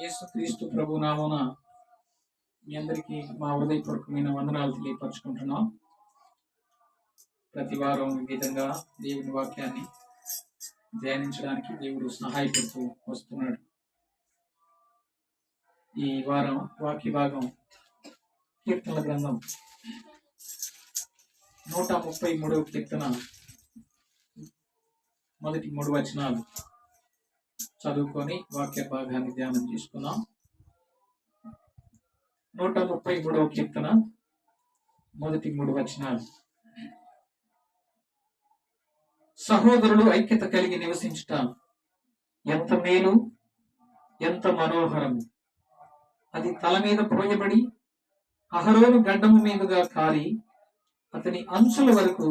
యేసుక్రీస్తు ప్రభు నామమున మీ అందరికీ మా హృదయపూర్వకమైన వందనాలు తెలియపరచుకుంటున్నాం. ప్రతి వారం ఈ విధంగా దేవుని వాక్యాన్ని ధ్యానించడానికి దేవుడు సహాయపడుతూ వస్తున్నాడు. ఈ వారం వాక్య భాగం కీర్తనల గ్రంథం 133వ కీర్తన మొదటి 3 వచనాలు చదువుకొని వాక్య భాగాన్ని ధ్యానం చేసుకున్నాం. 133వ కీర్తన మొదటి 3 వచనాలు. సహోదరులు ఐక్యత కలిగి నివసించుట ఎంత మేలు, ఎంత మనోహరము. అది తల మీద పోయబడి అహరోను గడ్డము మీదుగా కారి అతని అంచుల వరకు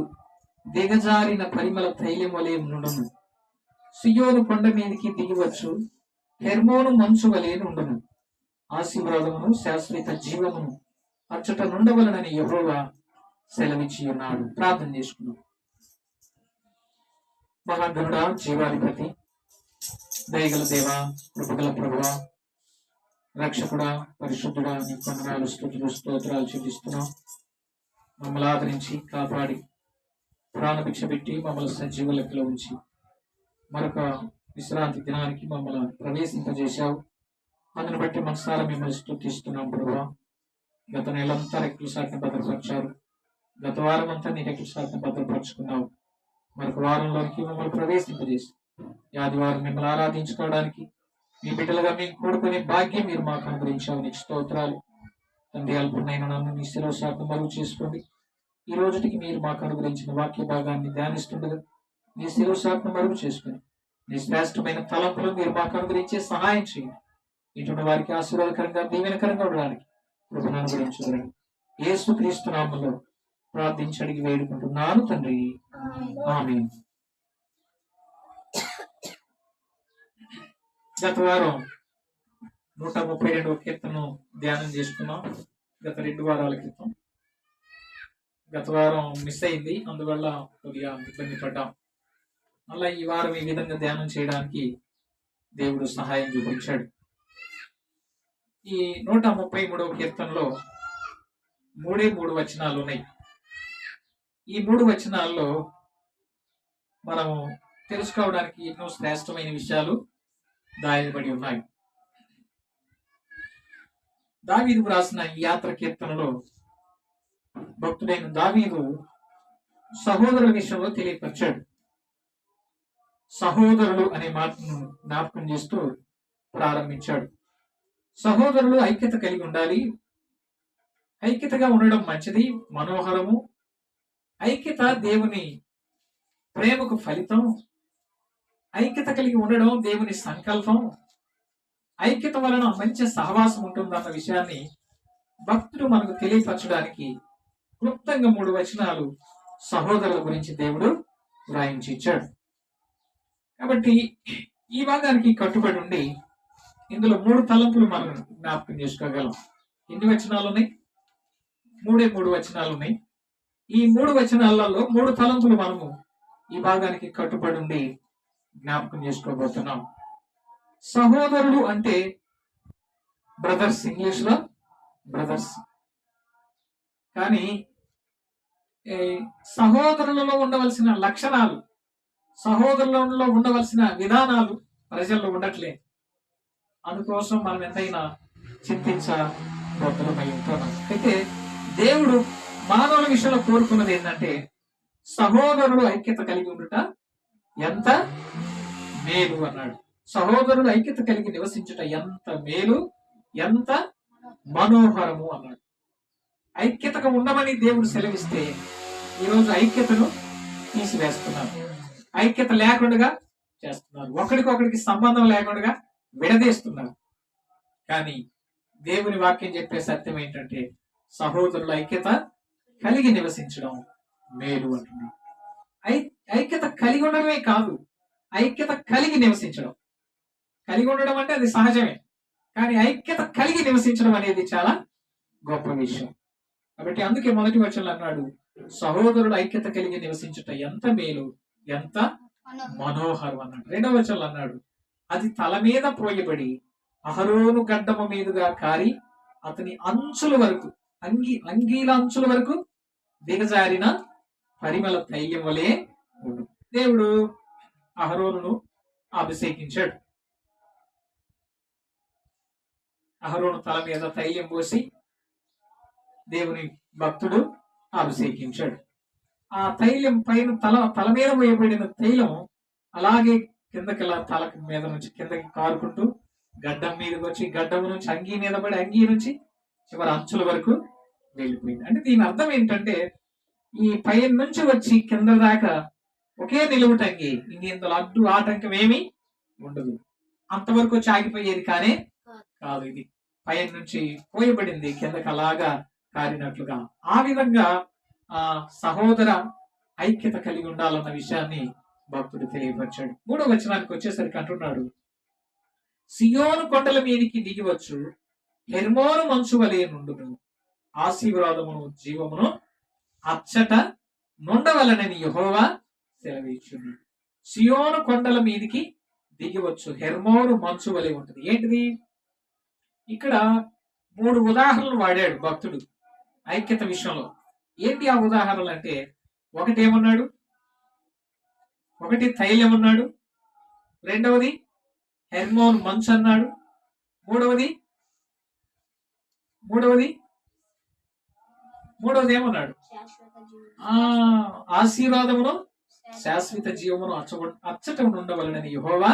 దిగజారిన పరిమళ తైలం వలె నుండును. సియోను కొండ మీదకి దిగివచ్చు, హెర్మోను మంచు వలె నుండును. ఆశీర్వాదమును శాశ్వత జీవమును అచ్చట నుండవలనని యెహోవా సెలవిచ్చి ఉన్నాడు. ప్రార్థన చేసుకున్నాం. మహాగణుడా, జీవాధిపతి, దయగల దేవా, కృపగల ప్రభువా, రక్షకుడా, పరిశుద్ధుడా, నీ కొందనాలు స్తుతులు స్తోత్రాలు చెల్లిస్తున్నాం. మమ్మల్ని ఆదరించి కాపాడి ప్రాణభిక్ష పెట్టి మమ్మల్ని సజీవ లెక్కలో ఉంచి మరొక విశ్రాంతి దినానికి మమ్మల్ని ప్రవేశింపజేశావు. అందుని బట్టి మనసారా మిమ్మల్ని స్తుతిస్తున్నాం ప్రభువా. గత నెలంతా రెక్కల శాఖను భద్రపరిచారు. గత వారం అంతా నీ రెక్కల శాఖను భద్రపరుచుకున్నావు. మరొక వారంలోకి మమ్మల్ని ప్రవేశింపజేసి ఆదివారం మిమ్మల్ని ఆరాధించుకోవడానికి మీ బిడ్డలుగా మేము కూడుకునే భాగ్యం మీరు మాకు అనుగ్రహించావు. నీకు స్తోత్రాలు తండ్రి. అల్పునైన నన్ను నీ శిరవ శాఖను మరుగు చేసుకోండి. ఈ రోజుకి మీరు మాకు అనుగ్రహించిన వాక్య భాగాన్ని ధ్యానిస్తుండగా నీ శిరవ శాఖను మరుగు చేసుకుని నీ శ్రేష్టమైన తలంపులు మీరు మాకు అనుగ్రహించే సహాయం చేయండి. ఇటువంటి వారికి ఆశీర్వాదకరంగా దీవెనకరంగా ఉండడానికి కృపను అనుగ్రహించుకుని యేసుక్రీస్తు నామములో ప్రార్థించి అడిగి వేడుకుంటున్నాను తండ్రి, ఆమేన్. గత వారం 132వ కీర్తనను ధ్యానం చేసుకున్నాం. గత 2 వారాల క్రితం గత వారం మిస్ అయింది, అందువల్ల కొద్దిగా ఇబ్బంది పడ్డాం. మళ్ళా ఈ వారం ఈ విధంగా ధ్యానం చేయడానికి దేవుడు సహాయం చూపించాడు. ఈ 133వ కీర్తనలో 3 వచనాలు ఉన్నాయి. ఈ 3 వచనాల్లో మనము తెలుసుకోవడానికి ఎన్నో శ్రేష్టమైన విషయాలు దాయబడి ఉన్నాయి. దావీదు రాసిన ఈ యాత్ర కీర్తనలో భక్తుడైన దావీదు సహోదరుల విషయంలో తెలియపరిచాడు. సహోదరులు అనే మాటను జ్ఞాపకం చేస్తూ ప్రారంభించాడు. సహోదరులు ఐక్యత కలిగి ఉండాలి. ఐక్యతగా ఉండడం మంచిది, మనోహరము. ఐక్యత దేవుని ప్రేమకు ఫలితం. ఐక్యత కలిగి ఉండడం దేవుని సంకల్పం. ఐక్యత వలన మంచి సహవాసం ఉంటుందన్న విషయాన్ని భక్తుడు మనకు తెలియపరచడానికి క్లుప్తంగా 3 వచనాలు సహోదరుల గురించి దేవుడు వ్రాయించి ఇచ్చాడు. కాబట్టి ఈ భాగానికి కట్టుబడి ఉండి ఇందులో 3 తలంపులు మనం జ్ఞాపకం చేసుకోగలం. ఎన్ని వచనాలు ఉన్నాయి? 3 వచనాలు ఉన్నాయి. ఈ 3 వచనాలలో 3 తలంపులు మనము ఈ భాగానికి కట్టుబడి ఉండి జ్ఞాపకం చేసుకోబోతున్నాం. సహోదరులు అంటే బ్రదర్స్, ఇంగ్లీష్ లో బ్రదర్స్. కానీ సహోదరులలో ఉండవలసిన లక్షణాలు, సహోదరులలో ఉండవలసిన విధానాలు ప్రజల్లో ఉండట్లేదు. అందుకోసం మనం ఎంతైనా చింతించబోతులమై ఉంటున్నాం. అయితే దేవుడు మానవుల విషయంలో కోరుకున్నది ఏంటంటే సహోదరులు ఐక్యత కలిగి ఉండుట ఎంత మేలు అన్నాడు. సహోదరులు ఐక్యత కలిగి నివసించుట ఎంత మేలు, ఎంత మనోహరము అన్నాడు. ఐక్యతగా ఉండమని దేవుడు సెలవిస్తే ఈరోజు ఐక్యతను తీసివేస్తున్నారు. ఐక్యత లేకుండా చేస్తున్నారు. ఒకరికొకరికి సంబంధం లేకుండా విడదీస్తున్నారు. కానీ దేవుని వాక్యం చెప్పే సత్యం ఏంటంటే సహోదరుల ఐక్యత కలిగి నివసించడం మేలు అంటున్నాడు. ఐక్యత కలిగి ఉండడమే కాదు, ఐక్యత కలిగి నివసించడం. కలిగి ఉండడం అంటే అది సహజమే, కానీ ఐక్యత కలిగి నివసించడం అనేది చాలా గొప్ప విషయం. కాబట్టి అందుకే మొదటి వచనంలో అన్నాడు సహోదరుడు ఐక్యత కలిగి నివసించుట ఎంత మేలు, ఎంత మనోహరం అన్నాడు. 2వ వచనంలో అన్నాడు అది తల మీద పోయబడి అహరోను గడ్డము మీదుగా కారి అతని అంచుల వరకు అంగీల అంచుల వరకు దిగజారిన పరిమళ తైలం వలె ఉండు. దేవుడు అహరోనును అభిషేకించాడు. అహరోను తల మీద తైలం పోసి దేవుని భక్తుడు అభిషేకించాడు. ఆ తైలం పైన తల మీద వేయబడిన తైలం అలాగే కిందకి తల మీద నుంచి కిందకి కారుకుంటూ గడ్డం మీదకి వచ్చి గడ్డం నుంచి అంగీ మీద పడి అంగీ నుంచి చివరి అంచుల వరకు వెళ్ళిపోయింది. అంటే దీని అర్థం ఏంటంటే ఈ పైన నుంచి వచ్చి కింద దాకా ఒకే నిలువుటంగి, ఇందులో అడ్డు ఆటంకం ఏమీ ఉండదు. అంతవరకు వచ్చి ఆగిపోయేది కానే కాదు. ఇది పైన నుంచి పోయబడింది కిందకి అలాగా కారినట్లుగా. ఆ విధంగా ఆ సహోదర ఐక్యత కలిగి ఉండాలన్న విషయాన్ని భక్తుడు తెలియపరిచాడు. 3వ వచనానికి వచ్చేసరికి అంటున్నాడు, సియోను కొండల మీదికి దిగివచ్చు, హెర్మోను మంచు వలె నుండును, ఆశీర్వాదమును జీవమును అచ్చట నుండవలనని యెహోవా సెలవిచ్చును. సియోను కొండల మీదికి దిగివచ్చు, హెర్మోను మంచు వలె ఉంటుంది. ఏంటిది? ఇక్కడ 3 ఉదాహరణలు వాడాడు భక్తుడు ఐక్యత విషయంలో. ఏంటి ఆ ఉదాహరణలు అంటే, ఒకటి ఏమన్నాడు? ఒకటి తైలం అన్నాడు, రెండవది హెర్మోన్ మంచు అన్నాడు, మూడవది ఏమన్నాడు? ఆశీర్వాదమును శాశ్వత జీవమును అచ్చట ఉండవలనని యెహోవా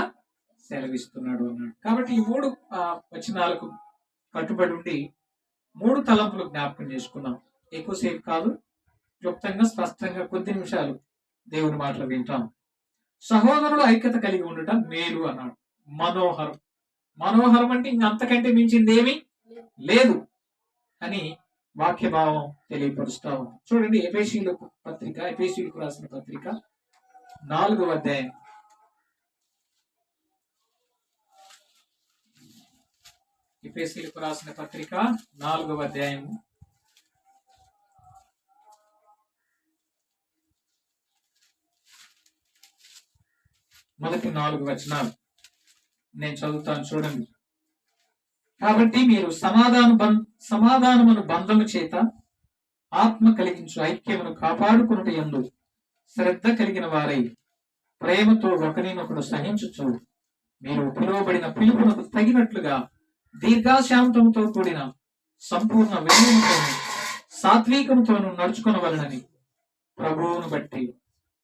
సెలవిస్తున్నాడు అన్నాడు. కాబట్టి ఈ 3 వచనాలకు కట్టుబడి ఉండి 3 తలంపులు జ్ఞాపకం చేసుకున్నాం. ఎక్కువసేపు కాదు, క్లుప్తంగా స్పష్టంగా కొద్ది నిమిషాలు దేవుని మాటలు వింటాం. సహోదరుడు ఐక్యత కలిగి ఉండటం మేలు అన్నాడు. మనోహరం అంటే ఇంకంతకంటే మించింది ఏమీ లేదు అని వాక్యభావం తెలియపరుస్తా ఉంది. చూడండి, ఎఫెసీయులకు రాసిన పత్రిక 4వ అధ్యాయం. ఎఫెసీయులకు రాసిన పత్రిక 4వ అధ్యాయం మొదటి 4 వచనాలు నేను చదువుతాను, చూడండి. కాబట్టి మీరు సమాధానమును బంధము చేత ఆత్మ కలిగించు ఐక్యమును కాపాడుకున్నట యందు శ్రద్ధ కలిగిన వారై ప్రేమతో ఒకరినొకడు సహించుచు మీరు పిలువబడిన పిలుపునకు తగినట్లుగా దీర్ఘశాంతముతో కూడిన సంపూర్ణ వినయముతోను సాత్వికముతోను నడుచుకొనవలెనని ప్రభువును బట్టి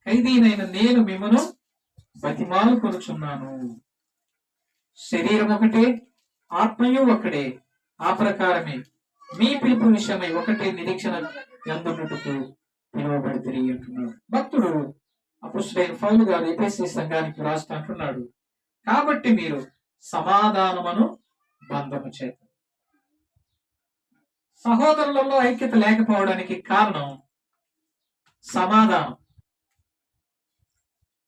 ఖైదీనైన నేను మిమ్మను బతిమాలు కొనుచున్నాను. శరీరం ఒకటే, ఆత్మయు ఒకటే, ఆ ప్రకారమే మీ పిలుపు విషయమై ఒకటే నిరీక్షణ యందున్నట్టుకు పిలువబడితిరి అంటున్నాడు భక్తుడు. అపోస్తలుడైన పౌలు గారు ఎఫెసీ సంఘానికి రాస్తూ అంటున్నాడు, కాబట్టి మీరు సమాధానమును బంధము చేత. సహోదరులలో ఐక్యత లేకపోవడానికి కారణం సమాధానం.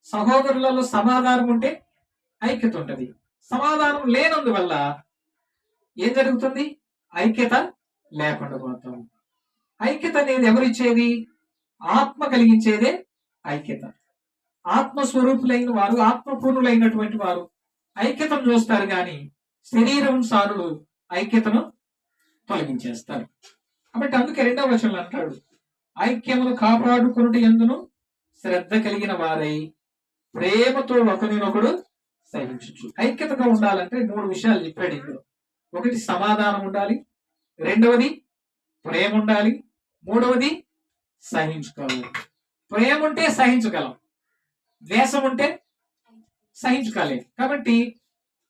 సహోదరులలో సమాధానం ఉంటే ఐక్యత ఉంటది. సమాధానం లేనందువల్ల ఏం జరుగుతుంది? ఐక్యత లేకుండా పోతాం. ఐక్యత అనేది ఎవరిచ్చేది? ఆత్మ కలిగించేదే ఐక్యత. ఆత్మస్వరూపులైన వారు, ఆత్మపూర్ణులైనటువంటి వారు ఐక్యతను చూస్తారు, కానీ శరీరం సారులు ఐక్యతను తొలగించేస్తారు. కాబట్టి అందుకే 2వ వచనంలో అంటాడు, ఐక్యమును కాపాడుకున్నటి యందును శ్రద్ధ కలిగిన వారై ప్రేమతో ఒకరినొకడు సహించు. ఐక్యతగా ఉండాలంటే 3 విషయాలు చెప్పాడు ఇందులో. ఒకటి సమాధానం ఉండాలి, రెండవది ప్రేమ ఉండాలి, మూడవది సహించుకోవాలి. ప్రేమ ఉంటే సహించగలం, ద్వేషం ఉంటే సహించుకోలేదు. కాబట్టి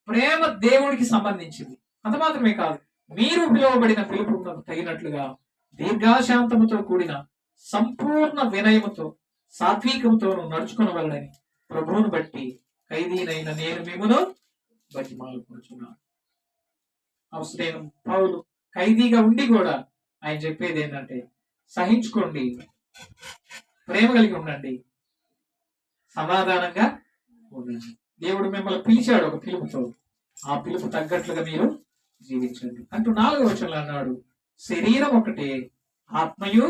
ప్రేమ దేవుడికి సంబంధించింది. అంత మాత్రమే కాదు, మీరు పిలువబడిన పిలుపునకు తగినట్లుగా దీర్ఘశాంతముతో కూడిన సంపూర్ణ వినయముతో సాత్వికంతో నడుచుకునవలనని ప్రభువును బట్టి ఖైదీనైన నేను మిమ్మును బతిమాలుకొనుచున్నాను. అవసరం పౌలు ఖైదీగా ఉండి కూడా ఆయన చెప్పేది ఏంటంటే, సహించుకోండి, ప్రేమ కలిగి ఉండండి, సమాధానంగా ఉండండి. దేవుడు మిమ్మల్ని పిలిచాడు ఒక పిలుపుతో, ఆ పిలుపు తగ్గట్లుగా మీరు జీవించండి అంటూ 4వ వచనంలో అన్నాడు, శరీరం ఒకటే, ఆత్మయు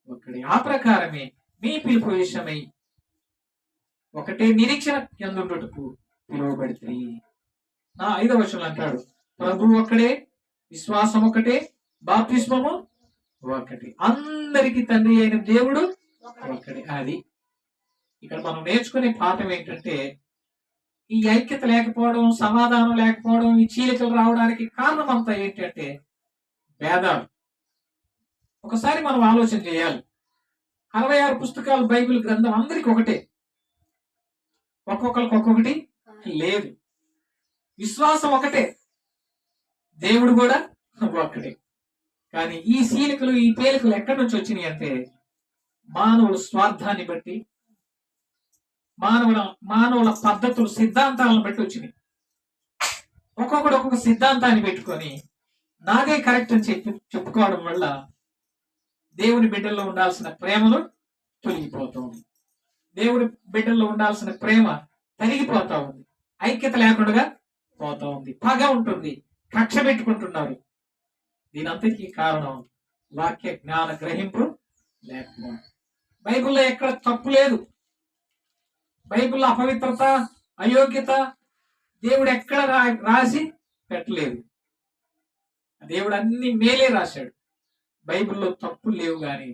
ఒకటే, ఆ ప్రకారమే మీ పిలుపు విషయమై ఒకటే నిరీక్షణ యందుండుటకు పిలువబడితే. 5వ వచనంలో అంటాడు, ప్రభు ఒక్కడే, విశ్వాసం ఒకటే, బాప్తిస్మము ఒకటి. అందరికి తండ్రి అయిన దేవుడు ఒక్కడే. అది ఇక్కడ మనం నేర్చుకునే పాఠం ఏంటంటే, ఈ ఐక్యత లేకపోవడం, సమాధానం లేకపోవడం, ఈ చీలికలు రావడానికి కారణం అంతా ఏంటంటే భేదాలు. ఒకసారి మనం ఆలోచన చేయాలి. 66 పుస్తకాలు బైబిల్ గ్రంథం అందరికి ఒకటే, ఒక్కొక్కరికి ఒక్కొక్కటి లేదు. విశ్వాసం ఒకటే, దేవుడు కూడా ఒక్కడే. కానీ ఈ చీలికలు, ఈ పేలికలు ఎక్కడి నుంచి వచ్చినాయి అంటే మానవుల స్వార్థాన్ని బట్టి, మానవుల పద్ధతులు, సిద్ధాంతాలను బట్టి వచ్చినాయి. ఒక్కొక్కడు ఒక్కొక్క సిద్ధాంతాన్ని పెట్టుకొని నాదే కరెక్ట్ అని చెప్పుకోవడం వల్ల దేవుని బిడ్డల్లో ఉండాల్సిన ప్రేమలు తొలగిపోతూ ఉంది. దేవుని బిడ్డల్లో ఉండాల్సిన ప్రేమ తరిగిపోతా ఉంది. ఐక్యత లేకుండా పోతా ఉంది. పగ ఉంటుంది, కక్ష పెట్టుకుంటున్నారు. దీనంతటికీ కారణం వాక్య జ్ఞాన గ్రహింపు లేకపోవడం. బైబిల్లో ఎక్కడ తప్పు లేదు. బైబిల్లో అపవిత్రత, అయోగ్యత దేవుడు ఎక్కడ రాసి పెట్టలేదు. దేవుడు అన్ని మేలే రాశాడు. బైబిల్లో తప్పులు లేవు. కానీ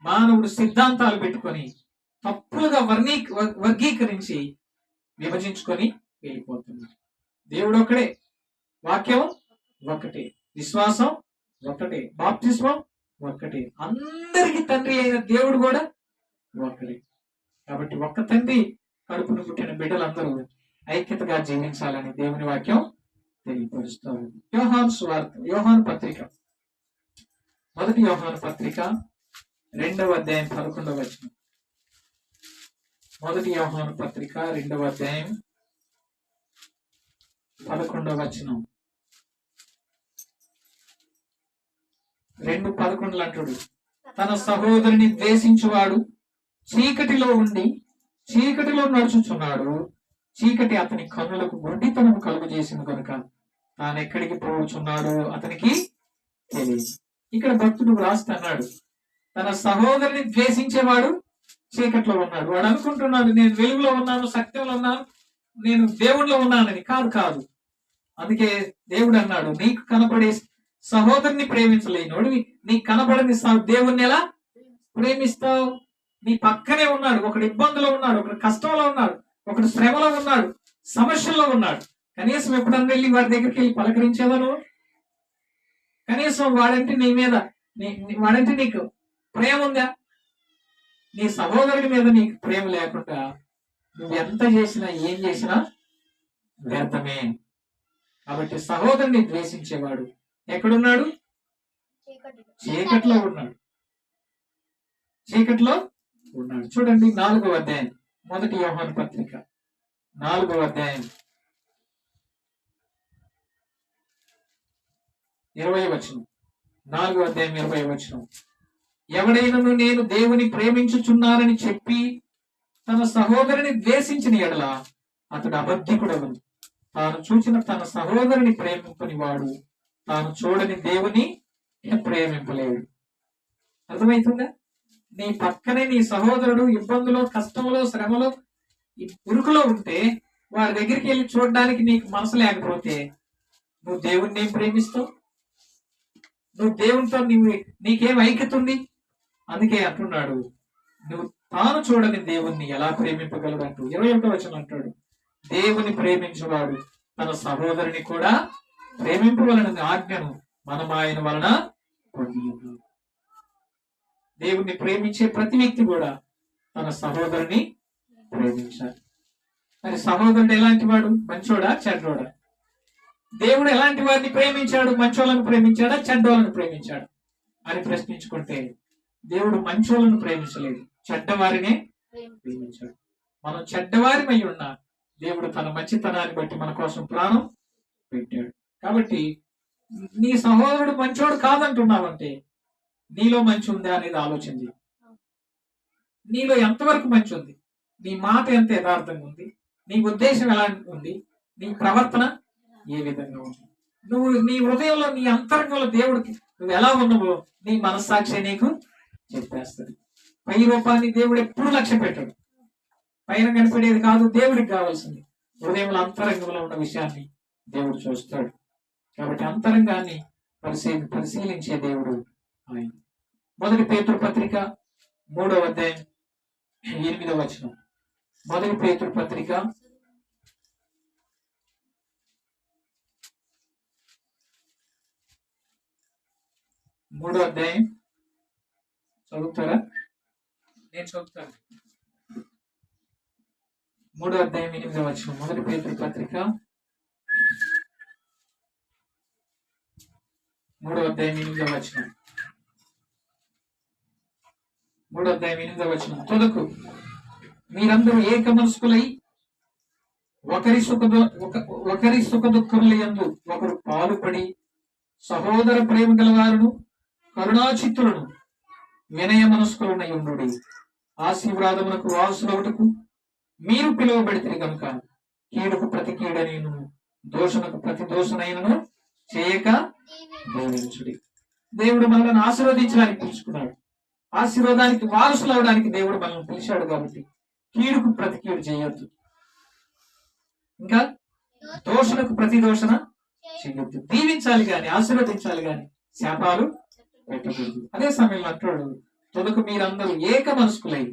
మానవుడు సిద్ధాంతాలు పెట్టుకొని తప్పులుగా వర్గీకరించి విభజించుకొని వెళ్ళిపోతున్నాడు. దేవుడు ఒకడే, వాక్యం ఒకటే, విశ్వాసం ఒకటే, బాప్తిస్మం ఒకటే, అందరికి తండ్రి అయిన దేవుడు కూడా ఒకడే. కాబట్టి ఒక్క తండ్రి కడుపును పుట్టిన బిడ్డలందరూ ఐక్యతగా జీవించాలని దేవుని వాక్యం తెలియపరుస్తారు. యోహాను సువార్త, యోహాను పత్రిక, మొదటి యోహాను పత్రిక 2వ అధ్యాయం 11వ వచనం. మొదటి యోహాను పత్రిక 2వ అధ్యాయం 11వ వచనం. 2:11 అంటాడు, తన సహోదరుని ద్వేషించువాడు చీకటిలో ఉండి చీకటిలో నడుచుచున్నాడు. చీకటి అతని కన్నులకు గుడ్డితనం కలుగు చేసింది కనుక తాను ఎక్కడికి పోవచ్చున్నాడు అతనికి తెలియదు. ఇక్కడ భక్తుడు రాస్తున్నాడు, తన సహోదరుని ద్వేషించేవాడు చీకట్లో ఉన్నాడు. వాడు అనుకుంటున్నాడు నేను వెలుగులో ఉన్నాను, సత్యంలో ఉన్నాను, నేను దేవుడిలో ఉన్నానని. కాదు. అందుకే దేవుడు అన్నాడు, నీకు కనపడే సహోదరుని ప్రేమించలేనోడు నీకు కనపడని దేవుణ్ణి ఎలా ప్రేమిస్తావు? నీ పక్కనే ఉన్నాడు, ఒకడు ఇబ్బందులో ఉన్నాడు, ఒకడు కష్టంలో ఉన్నాడు, ఒకడు శ్రమలో ఉన్నాడు, సమస్యల్లో ఉన్నాడు. కనీసం ఎప్పుడన్నా వెళ్ళి వాడి దగ్గరికి వెళ్ళి పలకరించేవా నువ్వు? కనీసం వాడంటే నీ మీద, వాడంటే నీకు ప్రేమ ఉందా? నీ సహోదరుడి మీద నీకు ప్రేమ లేకుండా నువ్వు ఎంత చేసినా ఏం చేసినా వ్యర్థమే. కాబట్టి సహోదరుని ద్వేషించేవాడు ఎక్కడున్నాడు? చీకట్లో ఉన్నాడు. చీకట్లో ఉన్నాడు. చూడండి 4వ అధ్యాయం, మొదటి యోహాను పత్రిక 4వ అధ్యాయం 20వ వచనం. 4వ అధ్యాయం 20వ వచనం. ఎవడైనను నేను దేవుని ప్రేమించుచున్నానని చెప్పి తన సహోదరుని ద్వేషించిన ఎడల అతడు అబద్ధికుడవను. తాను చూచిన తన సహోదరుని ప్రేమింపని వాడు తాను చూడని దేవుని ప్రేమింపలేడు. అర్థమవుతుందా? నీ పక్కనే నీ సహోదరుడు ఇబ్బందులో, కష్టంలో, శ్రమలో, ఉరుకులో ఉంటే వాడి దగ్గరికి వెళ్ళి చూడడానికి నీకు మనసు లేకపోతే నువ్వు దేవుణ్ణి ఏం ప్రేమిస్తావు? నువ్వు దేవునితో నీకేం ఐక్యత ఉంది? అందుకే అంటున్నాడు, నువ్వు తాను చూడని దేవుణ్ణి ఎలా ప్రేమింపగలడు అంటూ 21వ వచనం అంటాడు, దేవుని ప్రేమించువాడు తన సహోదరుని కూడా ప్రేమింపవలనని ఆజ్ఞను మనం ఆయన వలన పొంది ఉన్నాం. దేవుణ్ణి ప్రేమించే ప్రతి వ్యక్తి కూడా తన సహోదరుని ప్రేమించాలి. మరి సహోదరుడు ఎలాంటి వాడు? మంచోడా, చెడ్డోడా? దేవుడు ఎలాంటి వారిని ప్రేమించాడు? మంచోళ్ళను ప్రేమించాడా, చెడ్డోళ్ళను ప్రేమించాడు అని ప్రశ్నించుకుంటే దేవుడు మంచోళ్ళను ప్రేమించలేదు, చెడ్డవారినే ప్రేమించాడు. మనం చెడ్డవారిమై ఉన్నా దేవుడు తన మంచితనాన్ని బట్టి మన కోసం ప్రాణం పెట్టాడు. కాబట్టి నీ సహోదరుడు మంచోడు కాదంటున్నావంటే నీలో మంచి ఉందా అనేది ఆలోచించి, నీలో ఎంతవరకు మంచి ఉంది, నీ మాట ఎంత యథార్థంగా ఉంది, నీ ఉద్దేశం ఎలా ఉంది, నీ ప్రవర్తన ఏ విధంగా ఉంది, నువ్వు నీ హృదయంలో, నీ అంతరంగంలో దేవుడికి నువ్వు ఎలా ఉన్నావో నీ మనస్సాక్షి నీకు చెప్పేస్తుంది. పై రూపాన్ని దేవుడు ఎప్పుడు లక్ష్య పెట్టాడు. పైన కనిపడేది కాదు దేవుడికి కావాల్సింది. హృదయంలో అంతరంగంలో ఉన్న విషయాన్ని దేవుడు చూస్తాడు. కాబట్టి అంతరంగాన్ని పరిశీలించే దేవుడు ఆయన. మొదటి పేతురు పత్రిక 3వ అధ్యాయం 8వ వచనం. మొదటి పేతురు పత్రిక 3వ అధ్యాయం చదువుతారా? నేను చదువుతాను. 3వ అధ్యాయం 8వ వచనం. మొదటి పేతురు పత్రిక 3వ అధ్యాయం 8వ వచనం. 3వ అధ్యాయం 8వ వచనం. తొదకు మీరందరూ ఏక మనస్కులై ఒకరి సుఖ దుఃఖముల యందు ఒకరు పాలుపడి సహోదర ప్రేమ గలవారును కరుణాచిత్తులను వినయ మనస్కులనై ఉండుడి. ఆశీర్వాదమునకు వారసులవుటకు మీరు పిలువబడితే గనుక కీడుకు ప్రతి కీడనైనను దోషణకు ప్రతి దోషనైనను చేయక దీవించుడి. దేవుడు మనల్ని ఆశీర్వదించడానికి పిలుచుకున్నాడు. ఆశీర్వాదానికి వారసులు అవడానికి దేవుడు మనల్ని పిలిచాడు. కాబట్టి కీడుకు ప్రతి కీడు చేయొద్దు, ఇంకా దోషణకు ప్రతి దోషణ చేయొద్దు. దీవించాలి గాని, ఆశీర్వదించాలి గాని శాపాలు పెట్టకూడదు. అదే సమయంలో అంటాడు, తొదకు మీరందరూ ఏక మనస్కులై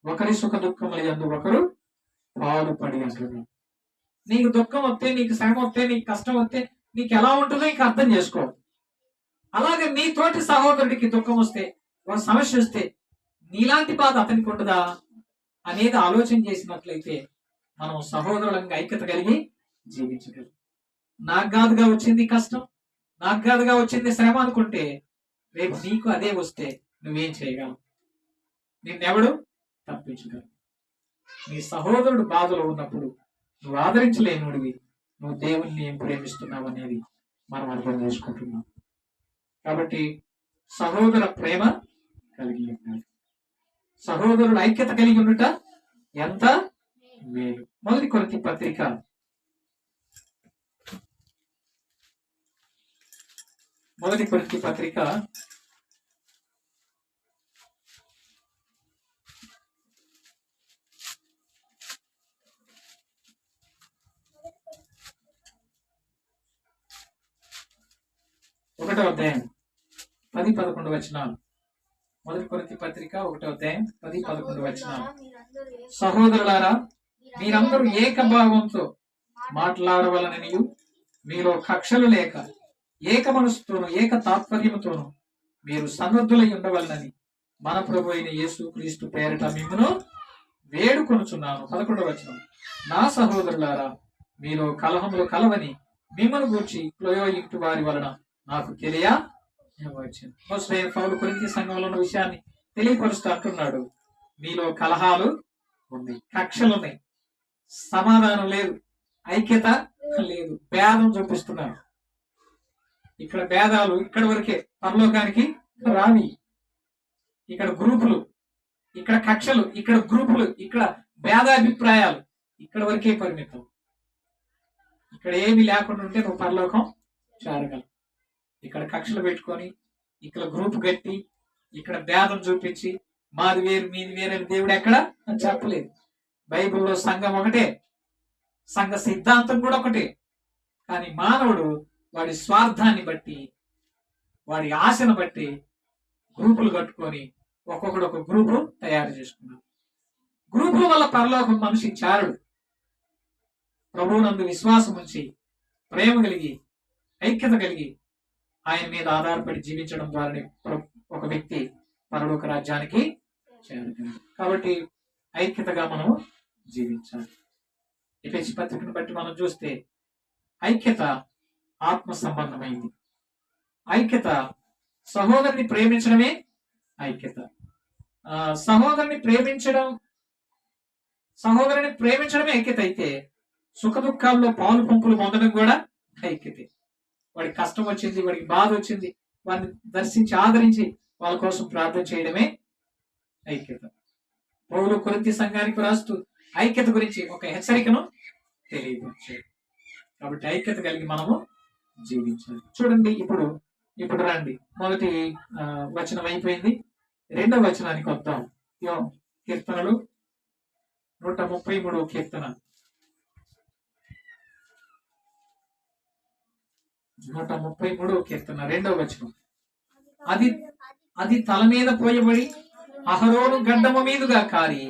ఒకరి సుఖ దుఃఖముల యందు ఒకరు పాలుపడి అంటున్నాడు. నీకు దుఃఖం వస్తే, నీకు శ్రమ వస్తే, నీకు కష్టం వస్తే నీకు ఎలా ఉంటుందో నీకు అర్థం చేసుకో. అలాగే నీ తోటి సహోదరుడికి దుఃఖం వస్తే, ఒక సమస్య వస్తే నీలాంటి బాధ అతనికి ఉంటుందా అనేది ఆలోచన చేసినట్లయితే మనం సహోదరులంగా ఐక్యత కలిగి జీవించగలం. నాకు కాదుగా వచ్చింది కష్టం, నాకు కాదుగా వచ్చింది శ్రమ అనుకుంటే రేపు నీకు అదే వస్తే నువ్వేం చేయగలవు? నిన్నెవడు తప్పించగలవు? నీ సహోదరుడు బాధలో ఉన్నప్పుడు నువ్వు ఆదరించలేనుడివి, నువ్వు దేవుణ్ణి ఏం ప్రేమిస్తున్నావు అనేది మనం అర్థం చేసుకుంటున్నాం. కాబట్టి సహోదర ప్రేమ కలిగి ఉండాలి. సహోదరుడు ఐక్యత కలిగి ఉండుట ఎంత మేలు. మొదటి కొరింథీ పత్రిక 1వ అధ్యాయం 10-11 వచనాలు. మొదటి కొరింథీ పత్రిక 1వ అధ్యాయం 10-11 వచనాలు. సహోదరులారా, మీరందరూ ఏకభావంతో మాట్లాడవలననియు మీలో కక్షలు లేక ఏక మనసుతోను ఏక తాత్పర్యముతోను మీరు సన్నద్ధులై ఉండవలనని మన ప్రభు అయిన యేసు క్రీస్తు పేరిట మిమ్మును వేడుకొనుచున్నాను. 11వ వచనం. నా సహోదరులారా, మీలో కలహములు కలవని మిమ్మల్ని గూర్చి క్లోయో ఇంటి వారి వలన నాకు తెలియవచ్చింది. పౌలు కొరింథీ సంఘంలో ఉన్న విషయాన్ని తెలియపరుస్తూ అంటున్నాడు, మీలో కలహాలు ఉన్నాయి, కక్షలు ఉన్నాయి, సమాధానం లేదు, ఐక్యత లేదు, భేదం చూపిస్తున్నారు. ఇక్కడ భేదాలు ఇక్కడ వరకే, పరలోకానికి రావి. ఇక్కడ గ్రూపులు, ఇక్కడ కక్షలు, ఇక్కడ గ్రూపులు, ఇక్కడ భేదాభిప్రాయాలు ఇక్కడ వరకే పరిమితం. ఇక్కడ ఏమి లేకుండా ఉంటే నువ్వు పరలోకం చేరగలవు. ఇక్కడ కక్షలు పెట్టుకొని, ఇక్కడ గ్రూప్ కట్టి, ఇక్కడ భేదం చూపించి మాది వేరు మీది వేరు అని దేవుడు ఎక్కడ చెప్పలేదు. బైబిల్లో సంఘం ఒకటే, సంఘ సిద్ధాంతం కూడా ఒకటే. కానీ మానవుడు వాడి స్వార్థాన్ని బట్టి, వాడి ఆశను బట్టి గ్రూపులు కట్టుకొని ఒక్కొక్కడు ఒక గ్రూపు తయారు చేసుకున్నాడు. గ్రూపుల వల్ల పరలోకం మనిషి చారుడు. ప్రభువునందు విశ్వాసం ఉంచి ప్రేమ కలిగి ఐక్యత కలిగి ఆయన మీద ఆధారపడి జీవించడం ద్వారానే ఒక వ్యక్తి పరలోక రాజ్యానికి చేరగలడు. కాబట్టి ఐక్యతగా మనం జీవించాలి. ఎఫెసీ పత్రికను బట్టి మనం చూస్తే ఐక్యత ఆత్మ సంబంధమైంది. ఐక్యత సహోదరుని ప్రేమించడమే ఐక్యత. సహోదరుని ప్రేమించడమే ఐక్యత అయితే సుఖ దుఃఖాల్లో పాలు పంపులు పొందడం కూడా ఐక్యతే. వాడికి కష్టం వచ్చింది, వాడికి బాధ వచ్చింది, వారిని దర్శించి ఆదరించి వాళ్ళ కోసం ప్రార్థన చేయడమే ఐక్యత. పౌలు కొరింథీ సంఘానికి రాస్తూ ఐక్యత గురించి ఒక హెచ్చరికను తెలియపరిచాడు. కాబట్టి ఐక్యత కలిగి మనము జీవించాలి. చూడండి, ఇప్పుడు రండి, మొదటి వచనం అయిపోయింది, రెండవ వచనానికి వద్దాం. కీర్తనలు 133 కీర్తన 133వ కీర్తన 2వ వచనం. అది అది తల మీద పోయబడి అహరోను గడ్డము మీదుగా కారి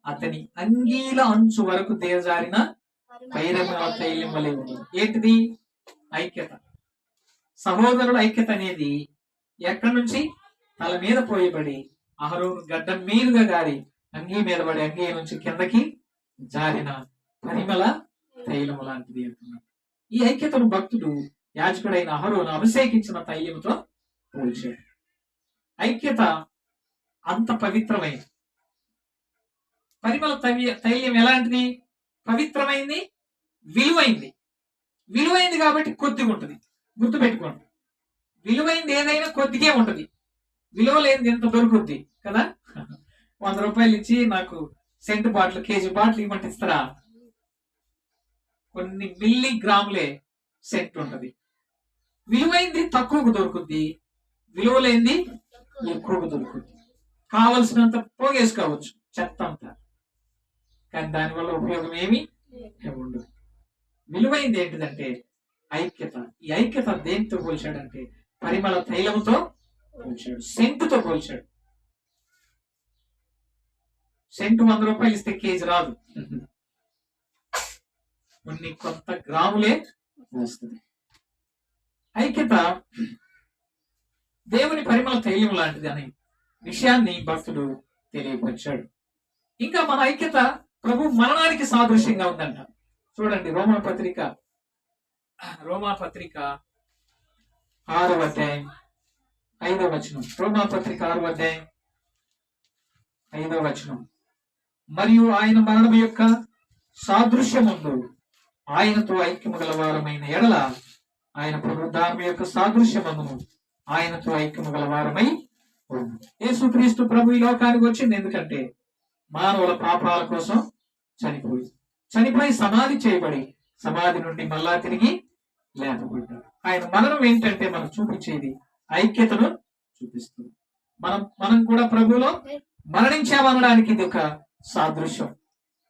అతని అంగీల అంచు వరకు దిగజారిన పరిమళ తైలం వలె ఉంది. ఏంటిది? ఐక్యత. సహోదరుల ఐక్యత అనేది ఎక్కడి నుంచి? తల మీద పోయబడి అహరోను గడ్డం మీదుగా గారి అంగీ మీద పడి అంగీ నుంచి కిందకి జారిన పరిమళ తైలము లాంటిది అంటున్నాడు. ఈ ఐక్యతను భక్తుడు యాజకుడైన అహరోను అభిషేకించిన తైలముతో పోల్చాడు. ఐక్యత అంత పవిత్రమైంది. పరిమళ తైల్యం ఎలాంటిది? పవిత్రమైంది, విలువైంది. విలువైంది కాబట్టి కొద్దిగా ఉంటుంది. గుర్తుపెట్టుకోండి, విలువైంది ఏదైనా కొద్దిగే ఉంటది. విలువ లేనిది ఎంత దొరుకుద్ది కదా. 100 రూపాయలు ఇచ్చి నాకు సెంట్ బాటిల్, కేజీ బాటిల్ ఇవ్వమంటే ఇస్తారా? కొన్ని మిల్లీ గ్రాములే సెంట్ ఉంటది. విలువైంది తక్కువకు దొరుకుద్ది, విలువ లేనిది ఎక్కువకు దొరుకుద్ది. కావలసినంత పోగేసుకోవచ్చు చెత్త అంతా, కానీ దానివల్ల ఉపయోగం ఏమి ఉండదు. విలువైంది ఏంటిదంటే ఐక్యత. ఈ ఐక్యత దేనితో పోల్చాడంటే పరిమళ తైలముతో పోల్చాడు, సెంటుతో పోల్చాడు. సెంటు 100 రూపాయలు ఇస్తే కేజీ రాదు, కొన్ని కొంత గ్రాములే వస్తుంది. ఐక్యత దేవుని పరిమళ తైలం లాంటిది అనే విషయాన్ని భక్తుడు తెలియపరిచాడు. ఇంకా మన ఐక్యత ప్రభు మరణానికి సాదృశ్యంగా ఉందంట. చూడండి, రోమాపత్రిక 6వ అధ్యాయం 5వ వచనం. రోమాపత్రిక 6వ అధ్యాయం 5వ వచనం. మరియు ఆయన మరణం యొక్క సాదృశ్యముందు ఆయనతో ఐక్యము గల వారమైన ఎడల ఆయన పునరుద్ధానం యొక్క సాదృశ్యమును ఆయనతో ఐక్యము గల వారమై యేసుక్రీస్తు ప్రభు ఈ లోకానికి వచ్చింది ఎందుకంటే మానవుల పాపాల కోసం చనిపోయి సమాధి చేయబడి సమాధి నుండి మళ్ళా తిరిగి లేపబడ్డాడు. ఆయన మరణం ఏంటంటే మనకు చూపించేది ఐక్యతను చూపిస్తుంది. మనం కూడా ప్రభువులో మరణించామనడానికి ఇది ఒక సాదృశ్యం.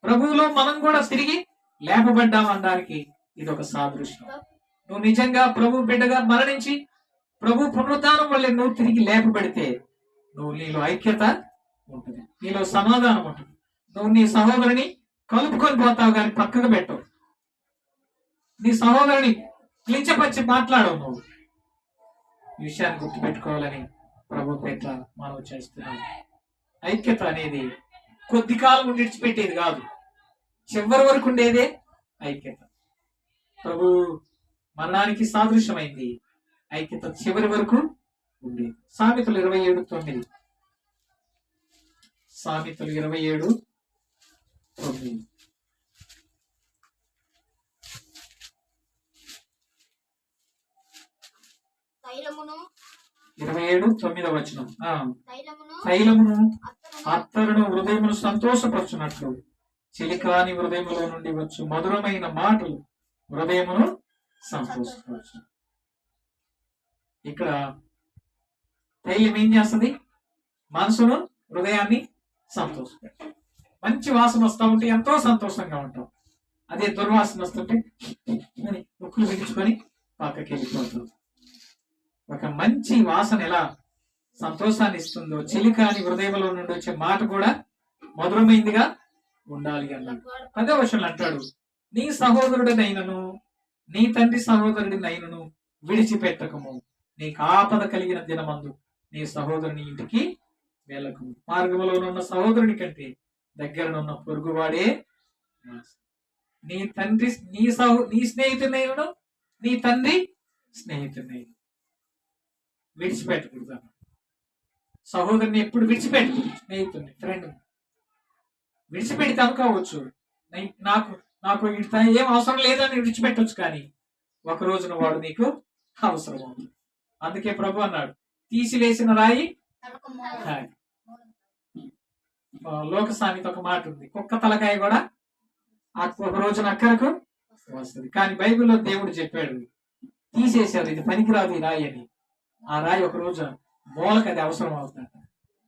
ప్రభువులో మనం కూడా తిరిగి లేపబడ్డామనడానికి ఇది ఒక సాదృశ్యం. నువ్వు నిజంగా ప్రభు బిడ్డగా మరణించి ప్రభు పునరుద్ధానం వల్ల నువ్వు తిరిగి లేపబడితే నీలో ఐక్యత ఉంటుంది, నీలో సమాధానం ఉంటుంది. నువ్వు నీ సహోదరుని కలుపుకొని పోతావు కానీ పక్కకు పెట్టవు. నీ సహోదరుని క్లించపరిచి మాట్లాడవు. నువ్వు ఈ విషయాన్ని గుర్తుపెట్టుకోవాలని ప్రభు పేట మనం చేస్తున్నాం. ఐక్యత అనేది కొద్ది కాలం విడిచిపెట్టేది కాదు, చివరి వరకు ఉండేదే ఐక్యత. ప్రభు మరణానికి సాదృశ్యమైంది ఐక్యత, చివరి వరకు ఉండేది. సామెతలు 27:9. సామెతలు 27:9. 27:9 వచనం. తైలమును అత్తరును హృదయమును సంతోషపరచునట్లు చిలికాని హృదయములో నుండి వచ్చు మధురమైన మాటలు హృదయమును సంతోషపరచు. ఇక్కడ తైలం ఏం చేస్తుంది? మనసును, హృదయాన్ని సంతోషపెట్టు. మంచి వాసన వస్తూ ఉంటే ఎంతో సంతోషంగా ఉంటాం. అదే దుర్వాసన వస్తుంటే ముక్కులు బిగించుకొని పక్కకి వెళ్ళిపోతాం. ఒక మంచి వాసన ఎలా సంతోషాన్ని ఇస్తుందో చిలికాని హృదయంలో నుండి వచ్చే మాట కూడా మధురమైందిగా ఉండాలి అన్నాడు. 10వ వచనంలో అంటాడు, నీ సహోదరుడినైనను నీ తండ్రి సహోదరుడినైనను విడిచిపెట్టకము, నీకు ఆపద కలిగిన దినమందు నీ సహోదరుని ఇంటికి వెళ్ళకము. మార్గంలోనున్న సహోదరుని కంటే దగ్గరనున్న పొరుగువాడే నీ తండ్రి నీ స్నేహితునైనను నీ తండ్రి స్నేహితునైన. విడిచిపెట్టకూడదు. సహోదరుని ఎప్పుడు విడిచిపెట్టకూడదు. స్నేహితుడిని, ఫ్రెండ్ విడిచిపెడితే అనుకోవచ్చు నాకు ఏం అవసరం లేదని విడిచిపెట్టవచ్చు, కానీ ఒక రోజున వాడు నీకు అవసరం అవుతుంది. అందుకే ప్రభు అన్నాడు, తీసివేసిన రాయి లోక సామెత ఒక మాట ఉంది, కుక్క తలకాయ కూడా ఒక రోజున అక్కరకు వస్తుంది. కానీ బైబిల్లో దేవుడు చెప్పాడు, తీసేశారు, ఇది పనికిరాదు ఈ రాయి అని. ఆ రాయి ఒక రోజు మూలకు అది అవసరం అవుతుందంట,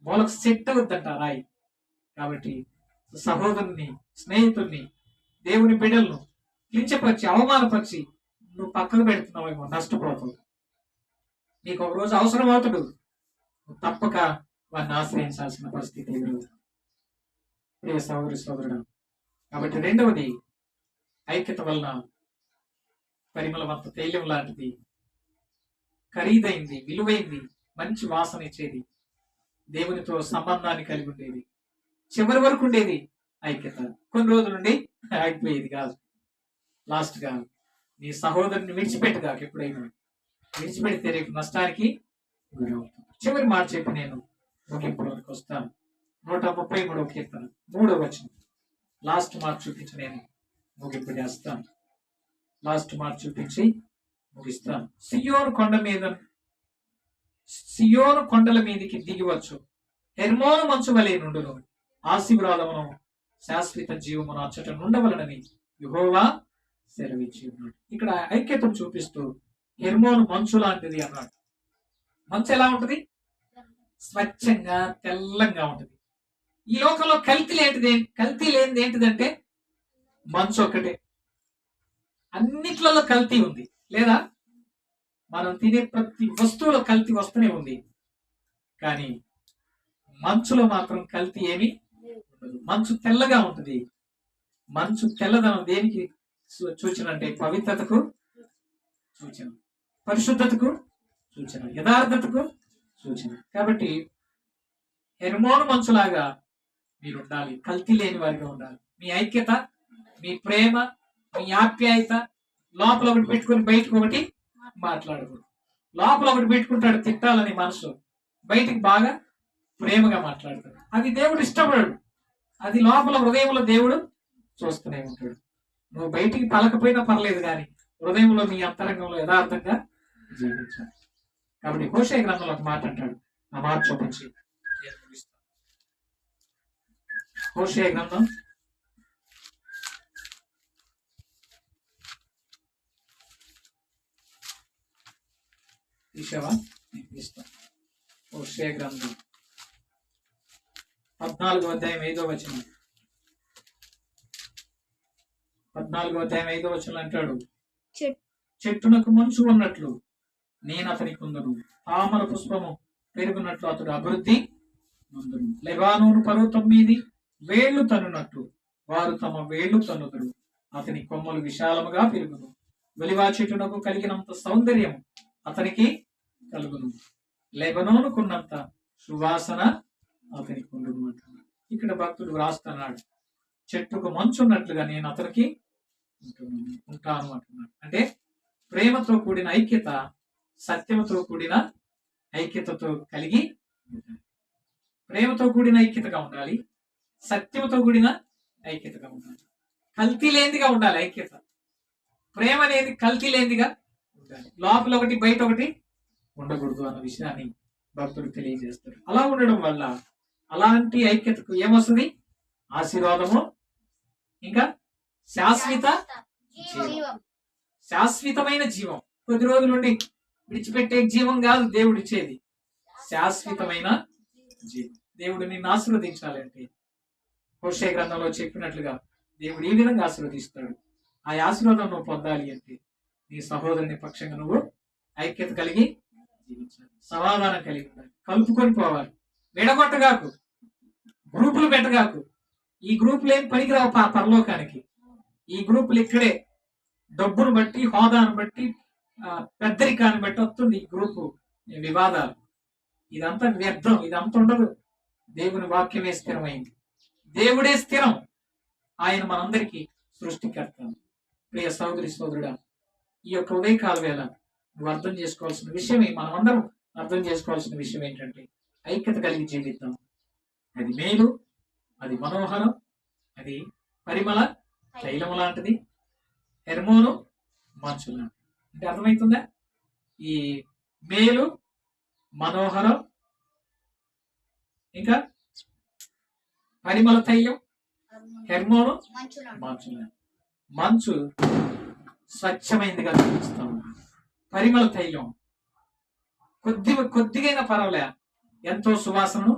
మూలకు సెట్ అవుతుందంట ఆ రాయి. కాబట్టి సహోదరుని, స్నేహితుడిని, దేవుని బిడ్డలను కించపరిచి అవమానపరిచి నువ్వు పక్కకు పెడుతున్నావేమో, నష్టపోతావు. నీకు ఒక రోజు అవసరం అవుతాడు, తప్పక వారిని ఆశ్రయించాల్సిన పరిస్థితి ఎదురవుతుంది. ప్రియ సహోదరి సోదరుడు, కాబట్టి రెండవది, ఐక్యత వలన పరిమళమంత తైలం లాంటిది, ఖరీదైంది, విలువైంది, మంచి వాసన ఇచ్చేది, దేవునితో సంబంధాన్ని కలిగి ఉండేది, చివరి వరకు ఉండేది ఐక్యత. కొన్ని రోజుల నుండి ఆగిపోయేది కాదు. లాస్ట్ గా నీ సహోదరుని విడిచిపెట్టుగా, ఎప్పుడైనా విడిచిపెడితే రేపు నష్టానికి గురవుతుంది. చివరి మాట చెప్పి నేను ముగింపులోకి వస్తాను. 133వ కీర్తన 3వ వచనం. లాస్ట్ మాట చూపించి నేను ముగింపు చేస్తాను. లాస్ట్ మాట చూపించి ముగిస్తాను. సియోను కొండల మీదికి దిగివచ్చు, హెర్మోను మంచు వలె నుండును, ఆశీర్వాదమును శాశ్వత జీవమును అచ్చట నుండవలనని యెహోవా సెలవిచ్చి ఉన్నాడు. ఇక్కడ ఐక్యతను చూపిస్తూ హెర్మోను మంచు లాంటిది అన్నాడు. మంచు ఎలా ఉంటది? స్వచ్ఛంగా తెల్లంగా ఉంటది. ఈ లోకంలో కల్తీ లేనిది ఏంటిదంటే మంచు ఒక్కటే. అన్నిట్లలో కల్తీ ఉంది, లేదా మనం తినే ప్రతి వస్తువులో కల్తీ వస్తూనే ఉంది. కానీ మంచులో మాత్రం కల్తీ ఏమి ఉండదు. మంచు తెల్లగా ఉంటుంది. మంచు తెల్లదనం దేనికి సూచన అంటే పవిత్రతకు సూచన, పరిశుద్ధతకు సూచన, యథార్థతకు సూచన. కాబట్టి హెర్మోను మంచులాగా మీరు ఉండాలి, కల్తీ లేని వారిగా ఉండాలి. మీ ఐక్యత, మీ ప్రేమ, మీ ఆప్యాయత లోపల ఒకటి పెట్టుకుని బయటకు ఒకటి మాట్లాడకూడదు. లోపల ఒకటి పెట్టుకుంటాడు తిట్టాలని మనసు, బయటికి బాగా ప్రేమగా మాట్లాడతాడు. అది దేవుడు ఇష్టపడాడు. అది లోపల హృదయంలో దేవుడు చూస్తూనే ఉంటాడు. నువ్వు బయటికి పలకపోయినా పర్లేదు, కానీ హృదయంలో మీ అంతరంగంలో యథార్థంగా జీవించాలి. కాబట్టి హోషేయ గ్రంథంలో ఒక మాట అంటాడు, ఆ మాట చూపించి హోషేయ గ్రంథం 14వ అధ్యాయం 5వ వచనం. 14వ అధ్యాయం 5వ వచనం అంటాడు, చెట్టునకు మంచు ఉన్నట్లు నేను అతనికి ఉందును, తామర పుష్పము పెరుగునట్లు అతడు అభివృద్ధి నందును, లెబానోను పర్వతం మీది వేళ్లు తన్నునట్లు వారు తమ వేళ్లు తన్నుదురు, అతని కొమ్మలు విశాలముగా పెరుగును, ఒలివ చెట్టునకు కలిగినంత సౌందర్యం అతనికి కలుగును, లెబనోనుకున్నంత సువాసన అతనికి ఉండును అంటున్నాడు. ఇక్కడ భక్తుడు రాస్తున్నాడు, చెట్టుకు మంచున్నట్లుగా నేను అతనికి ఉంటాను అంటున్నాడు. అంటే ప్రేమతో కూడిన ఐక్యత, సత్యముతో కూడిన ఐక్యతతో కలిగి ఉండాలి. ప్రేమతో కూడిన ఐక్యతగా ఉండాలి, సత్యముతో కూడిన ఐక్యతగా ఉండాలి, కల్తీ లేనిదిగా ఉండాలి. ఐక్యత, ప్రేమ అనేది కల్తీ లేనిదిగా ఉండాలి. లోపల ఒకటి బయట ఒకటి ఉండకూడదు అన్న విషయాన్ని భక్తుడు తెలియజేస్తాడు. అలా ఉండడం వల్ల అలాంటి ఐక్యతకు ఏమొస్తుంది? ఆశీర్వాదము, ఇంకా శాశ్వతమైన జీవం. కొద్ది రోజుల నుండి విడిచిపెట్టే జీవం కాదు దేవుడు ఇచ్చేది, శాశ్వతమైన జీవం. దేవుడు నిన్ను ఆశీర్వదించాలంటే హోషేయ గ్రంథంలో చెప్పినట్లుగా దేవుడు ఈ విధంగా ఆశీర్వదిస్తాడు. ఆ ఆశీర్వాదం నువ్వు పొందాలి అంటే నీ సహోదరుని పక్షంగా నువ్వు ఐక్యత కలిగి జీవించాలి, సమాధానం కలిగి ఉండాలి, కలుపుకొని పోవాలి, విడగొట్టగాకు, గ్రూపులు పెట్టగాకు. ఈ గ్రూపులు ఏం పనికిరావు పరలోకానికి. ఈ గ్రూపులు ఇక్కడే డబ్బును బట్టి, హోదాను బట్టి, పెద్దరికాన్ని బట్టి వస్తుంది ఈ గ్రూపు వివాదాలు. ఇదంతా వ్యర్థం, ఇదంతా ఉండదు. దేవుని వాక్యమే స్థిరమైంది, దేవుడే స్థిరం. ఆయన మనందరికీ సృష్టికర్త. ప్రియ సోదరి సోదరుడా, ఈ యొక్క ఉదయకాల వేళ నువ్వు అర్థం చేసుకోవాల్సిన విషయం, మనమందరం అర్థం చేసుకోవాల్సిన విషయం ఏంటంటే ఐక్యత కలిగి జీవిద్దాం. అది మేలు, అది మనోహరం, అది పరిమళ తైలము లాంటిది, హెర్మోను మంచు లాంటిది. అంటే అర్థమవుతుందా? ఈ మేలు, మనోహరం, ఇంకా పరిమళ తైలం, హెర్మోను మంచు. మంచు స్వచ్ఛమైందిగా చూపిస్తాం, పరిమళ తైలం కొద్దిగైనా పర్వాలే, ఎంతో సువాసనను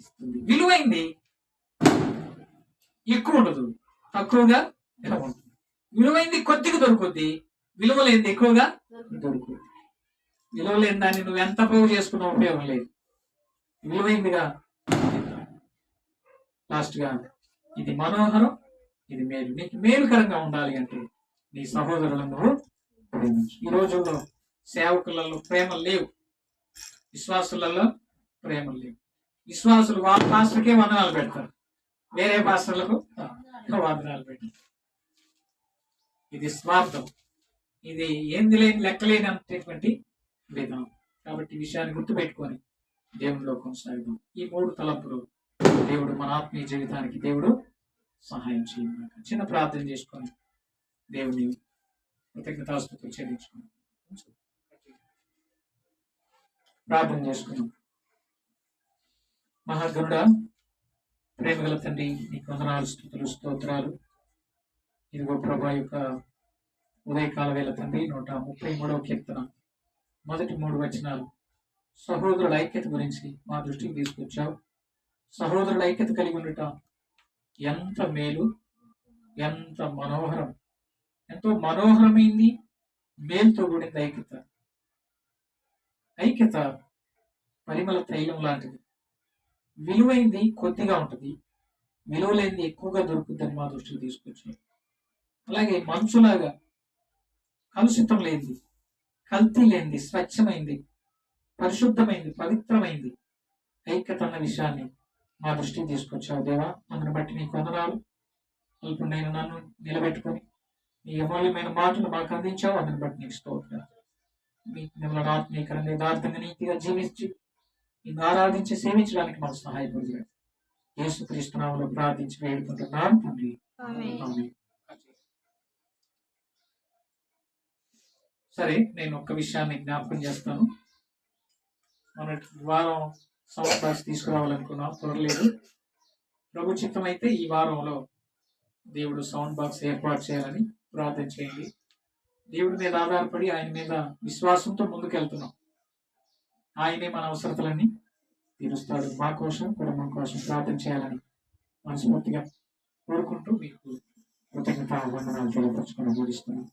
ఇస్తుంది. విలువైంది, ఎక్కువ ఉండదు, తక్కువగా ఉంటుంది. విలువైంది కొద్దిగా దొరుకుద్ది, విలువ లేనిది ఎక్కువగా దొరుకు. విలువ లేని దాన్ని నువ్వు ఎంత పోగు చేసుకున్న ఉపయోగం లేదు. విలువైందిగా లాస్ట్ గా ఇది మనోహరం, ఇది మేలు. నీకు మేలుకరంగా ఉండాలి అంటే నీ సహోదరులను నువ్వు ప్రేమించు. ఈ రోజుల్లో సేవకులలో ప్రేమలు లేవు, విశ్వాసులలో ప్రేమలు లేవు. విశ్వాసులు వాళ్ళ పాస్టర్కే వందనాలు పెడతారు, వేరే పాస్టర్లకు వందనాలు పెడతారు. ఇది స్వార్థం, ఇది ఏంది లేని లెక్కలేని అనేటువంటి విధానం. కాబట్టి ఈ విషయాన్ని గుర్తుపెట్టుకొని దేవునిలో కొనసాగుదాం. ఈ 3 తలంపులు దేవుడు మన ఆత్మీయ జీవితానికి దేవుడు సహాయం చేయాలి. చిన్న ప్రార్థన చేసుకొని దేవుని కృతజ్ఞతాస్తుతులు చెల్లించుకున్నాం. ప్రార్థన చేసుకున్నాం. మహాగరుడా, ప్రేమగల తండ్రి, నీకు వందనాలు, స్తుతులు, స్తోత్రాలు. ఇదిగో ప్రభా యొక్క ఉదయకాల వేళ తండ్రి 133వ కీర్తన మొదటి 3 వచనాలు సహోదరుల ఐక్యత గురించి మా దృష్టికి తీసుకొచ్చావు. సహోదరుల ఐక్యత కలిగి ఉండటం ఎంత మేలు, ఎంత మనోహరం, ఎంతో మనోహరమైంది, మేలుతో కూడింది ఐక్యత. ఐక్యత పరిమళ తైలం లాంటిది. విలువైంది కొద్దిగా ఉంటుంది, విలువలేనిది ఎక్కువగా దొరుకుతుందని మా దృష్టికి తీసుకొచ్చావు. అలాగే మంచులాగా కలుషితం లేనిది, కల్తీ లేనిది, స్వచ్ఛమైంది, పరిశుద్ధమైంది, పవిత్రమైంది ఐక్యత అన్న విషయాన్ని మా దృష్టికి తీసుకొచ్చావు దేవా. అందుని బట్టి నీకు వందనాలు. అల్పుడైన నన్ను నిలబెట్టుకొని నీ అమూల్యమైన మాటలు మాకు అందించావు. అందుని బట్టి నీకు స్తోత్రాలు. మిమ్మల్ని ఆత్మీయకరంగా యథార్థంగా నీతిగా జీవించి నిన్ను ఆరాధించి సేవించడానికి మాకు సహాయపడుతుంది. యేసుక్రీస్తు నామములో ప్రార్థించి వేడుకుంటున్నాను తండ్రి. ఆమేన్. సరే, నేను ఒక్క విషయాన్ని జ్ఞాపకం చేస్తాను. మొన్నటి వారం సౌండ్ బాక్స్ తీసుకురావాలనుకున్నాం, కుదరలేదు. ప్రభు చిత్తం అయితే ఈ వారంలో దేవుడు సౌండ్ బాక్స్ ఏర్పాటు చేయాలని ప్రార్థన చేయండి. దేవుడి మీద ఆధారపడి ఆయన మీద విశ్వాసంతో ముందుకెళ్తున్నాం. ఆయనే మన అవసరతలన్నీ తీరుస్తాడు. మా కోసం, కుటుంబం కోసం ప్రార్థన చేయాలని మనస్ఫూర్తిగా కోరుకుంటూ మీకు కృతజ్ఞత వందనాలు తెలియపరచుకొని ముగిస్తున్నాం.